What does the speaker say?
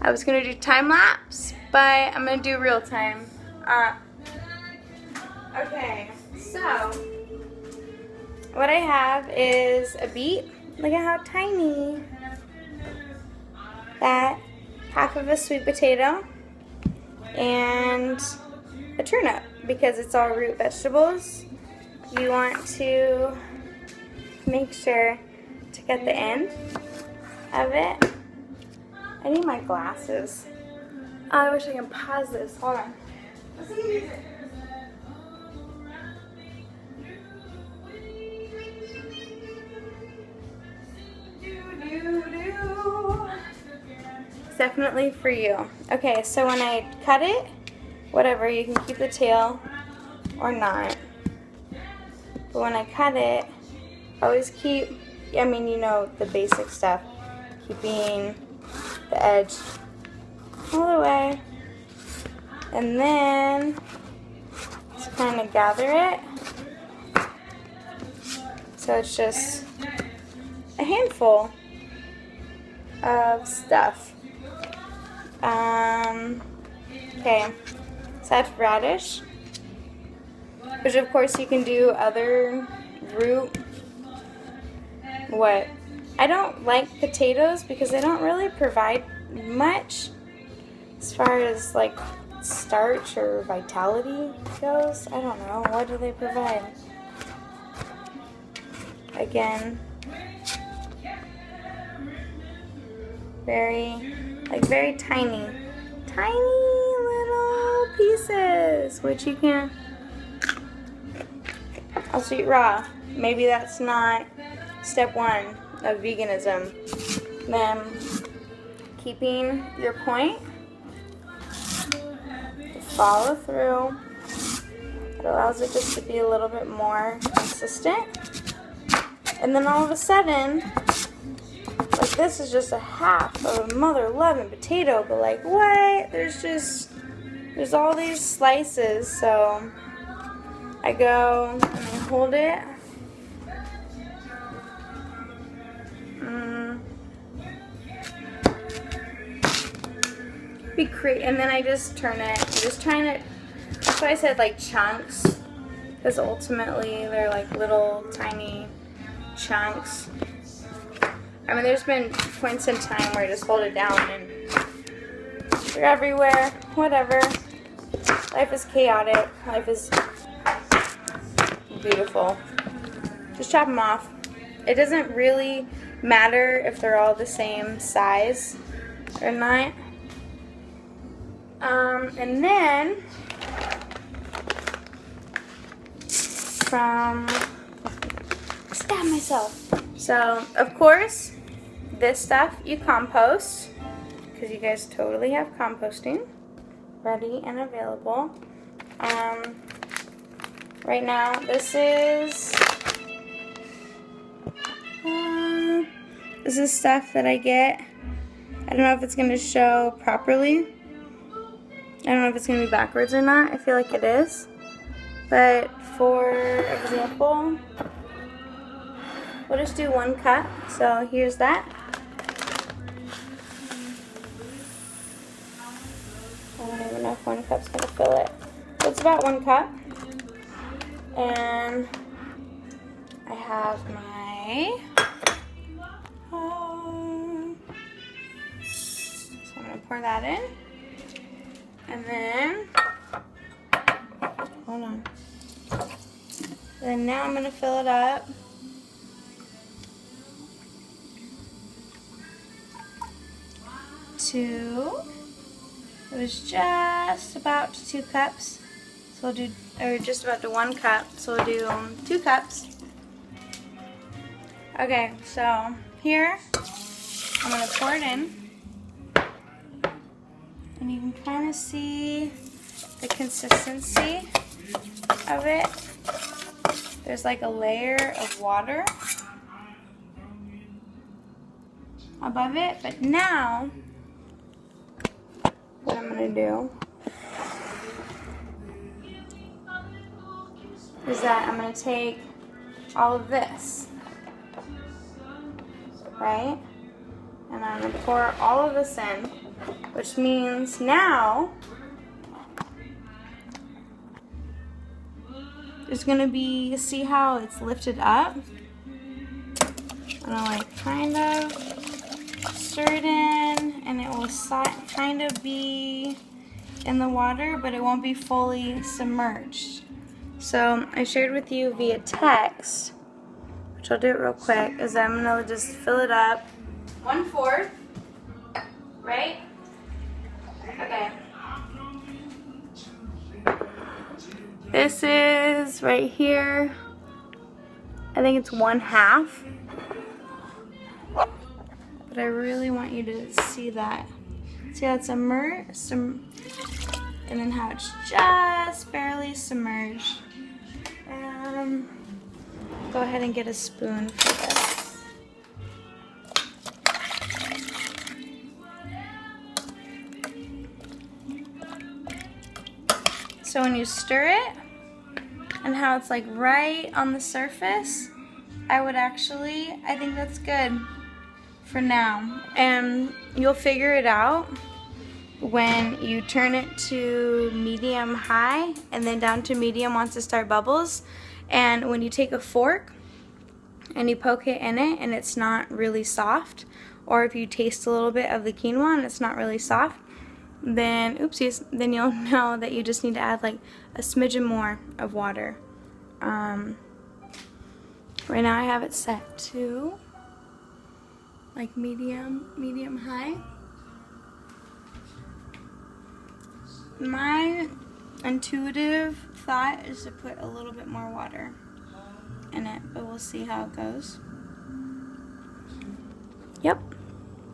I was gonna do time lapse, but I'm gonna do real time. Okay, so what I have is a beet. Look at how tiny. That, half of a sweet potato, and a turnip, because it's all root vegetables. You want to make sure to get the end of it. I need my glasses. Oh, I wish I can pause this. Hold on. Let's see music. It's definitely for you. Okay, so when I cut it, whatever, you can keep the tail or not. But when I cut it, always keep, I mean, you know, the basic stuff. Keeping the edge all the way. And then just kind of gather it. So it's just a handful of stuff. Okay, so that's radish, which of course you can do other root. What? I don't like potatoes because they don't really provide much as far as like starch or vitality goes. I don't know. What do they provide? Again, very tiny little pieces, which you can also eat raw. Maybe that's not step one of veganism. Then keeping your point, follow through. It allows it just to be a little bit more consistent. And then all of a sudden, like, this is just a half of a mother-loving potato, but like, what? There's all these slices, so I go and I hold it. And then I just turn it. I'm just trying to, that's why I said like chunks, because ultimately they're like little tiny chunks. I mean, there's been points in time where I just hold it down and they're everywhere. Whatever. Life is chaotic. Life is beautiful. Just chop them off. It doesn't really matter if they're all the same size or not. And then stab myself. So, of course, this stuff you compost, because you guys totally have composting ready and available. Right now, this is stuff that I get. I don't know if it's going to show properly. I don't know if it's going to be backwards or not. I feel like it is. But for example, we'll just do 1 cup. So here's that. I don't even know if 1 cup's going to fill it. So it's about 1 cup. And I have my so I'm going to pour that in. And then, hold on. Then now I'm going to fill it up to, it was just about 2 cups. So we'll do, or just about to 1 cup. So we'll do 2 cups. Okay, so here, I'm going to pour it in. And you can kind of see the consistency of it. There's like a layer of water above it. But now, what I'm going to do is that I'm going to take all of this, right? And I'm going to pour all of this in, which means now there's going to be, see how it's lifted up? I'm going to like kind of stir it in, and it will kind of be in the water, but it won't be fully submerged. So I shared with you via text, which I'll do it real quick, is I'm going to just fill it up 1/4, right? Okay. This is right here, I think it's 1/2. But I really want you to see that. See how it's immersed? And then how it's just barely submerged. Go ahead and get a spoon for this. So when you stir it, and how it's like right on the surface, I think that's good for now. And you'll figure it out when you turn it to medium high and then down to medium once it starts bubbles. And when you take a fork and you poke it in it and it's not really soft, or if you taste a little bit of the quinoa and it's not really soft, then oopsies, then you'll know that you just need to add like a smidgen more of water. Right now I have it set to like medium high. My intuitive thought is to put a little bit more water in it, but we'll see how it goes. Yep.